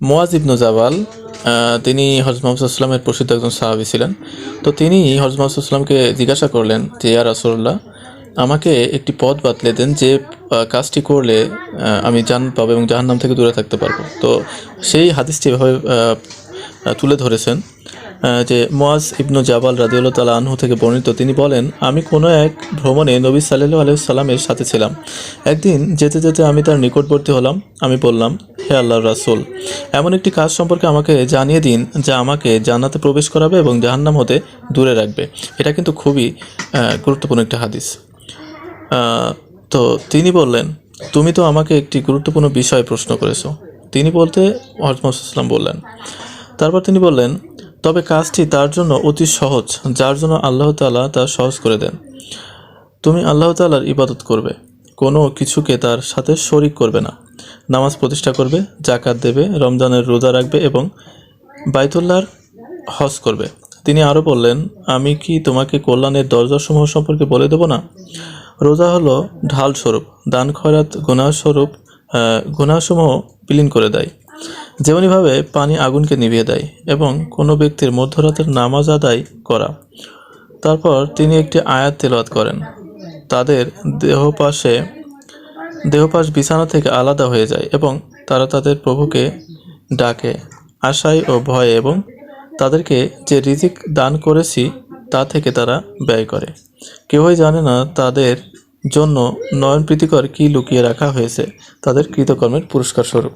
মুয়াজ ইবনু জাবাল তিনি হযরত মুহাম্মদ সাল্লাল্লাহু আলাইহি ওয়াসাল্লামের প্রসিদ্ধ একজন সাহাবী ছিলেন। তো তিনি হযরত মুহাম্মদ সাল্লাল্লাহু আলাইহি ওয়াসাল্লামকে জিজ্ঞাসা করলেন যে, ইয়া রাসূলুল্লাহ, আমাকে একটি পথ বাতলে দেন যে কাজটি করলে আমি জান্নাত পাবো এবং জাহান্নাম থেকে দূরে থাকতে পারবো। তো সেই হাদিসটি এভাবে তুলে ধরেছেন যে মুয়াজ ইবনু জাবাল রাদিয়াল্লাহু তাআলা আনহু থেকে বর্ণিত, তিনি বলেন, আমি কোনো এক ভ্রমণে নবী সাল্লাল্লাহু আলাইহি ওয়াসাল্লামের সাথে ছিলাম। একদিন যেতে যেতে আমি তার নিকটবর্তী হলাম। আমি বললাম, হে আল্লাহর রাসূল, এমন একটি কাজ সম্পর্কে আমাকে জানিয়ে দিন যা আমাকে জান্নাতে প্রবেশ করাবে এবং জাহান্নাম হতে দূরে রাখবে। এটা কিন্তু খুবই গুরুত্বপূর্ণ একটি হাদিস। তো তিনি বললেন, তুমি তো আমাকে একটি গুরুত্বপূর্ণ বিষয় প্রশ্ন করেছো। তিনি বলতে হযরত মুহাম্মদ সাল্লাল্লাহু আলাইহি ওয়াসাল্লাম বললেন। তারপর তিনি বললেন, তবে কাজটি তার জন্য অতি সহজ যার জন্য আল্লাহ তাআলা তা সহজ করে দেন। তুমি আল্লাহ তাআলার ইবাদত করবে, কোনো কিছুকে তার সাথে শরিক করবে না, নামাজ প্রতিষ্ঠা করবে, যাকাত দেবে, রমজানের রোজা রাখবে এবং বাইতুল্লাহর হজ করবে। তিনি আরও বললেন, আমি কি তোমাকে কল্যাণের দরজাসমূহ সম্পর্কে বলে দেব না? রোজা হলো ঢাল স্বরূপ, দান খয়রাত গুনাহসমূহ বিলীন করে দেয়, যেমনিভাবে পানি আগুনকে নিভিয়ে দেয়, এবং কোনো ব্যক্তির মধ্যরাতের নামাজ আদায় করা। তারপর তিনি একটি আয়াত তেলাওয়াত করেন। তাদের দেহপাশ বিছানা থেকে আলাদা হয়ে যায় এবং তারা তাদের প্রভুকে ডাকে আশায় ও ভয়ে, এবং তাদেরকে যে রিজিক দান করেছি তা থেকে তারা ব্যয় করে। কেউই জানে না তাদের জন্য নয়ন প্রীতিকর কি লুকিয়ে রাখা হয়েছে তাদের কৃতকর্মের পুরস্কার স্বরূপ।